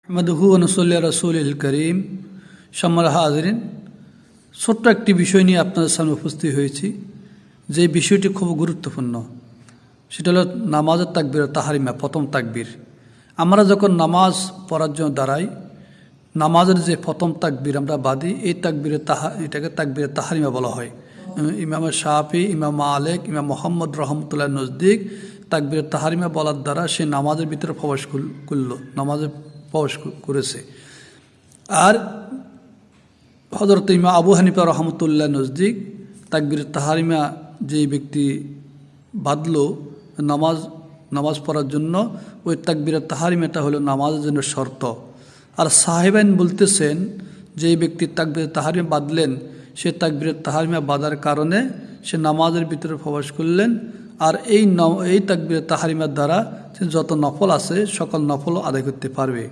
আহমদহু নসল্লা রসুল করিম সম্মানিত হাজরিন, ছোট্ট একটি বিষয় নিয়ে আপনাদের সামনে উপস্থিত হয়েছি। যে বিষয়টি খুব গুরুত্বপূর্ণ, সেটা হলো নামাজের তাকবীর তাহারিমা, প্রথম তাকবীর। আমরা যখন নামাজ পড়ার জন্য দাঁড়াই, নামাজের যে প্রথম তাকবীর আমরা বাদি, এই এটাকে তাকবীরে তাহারিমা বলা হয়। ইমাম শাফি, ইমাম মালিক, ইমাম মোহাম্মদ রহমতুল্লাহ নজদিক তাকবীরে তাহারিমা বলার দ্বারা সে নামাজের ভিতরে প্রবেশ করলো, নামাজে প্রবেশ করেছে। আর হযরত ইমাম আবু হানিফা রহমতুল্লাহ নজদিক তাকবীরে তাহারিমা যেই ব্যক্তি বাঁধল নামাজ পড়ার জন্য, ওই তাকবীরে তাহারিমাটা হলো নামাজের জন্য শর্ত। আর সাহেবাইন বলতেছেন, যেই ব্যক্তি তাকবীরে তাহারিমা বাঁধলেন, সে তাকবীরে তাহারিমা বাঁধার কারণে সে নামাজের ভিতরে প্রবেশ করলেন। আর এই তাকবীরে তাহারিমার দ্বারা যত নফল আছে সকল নফলও আদায় করতে পারবে।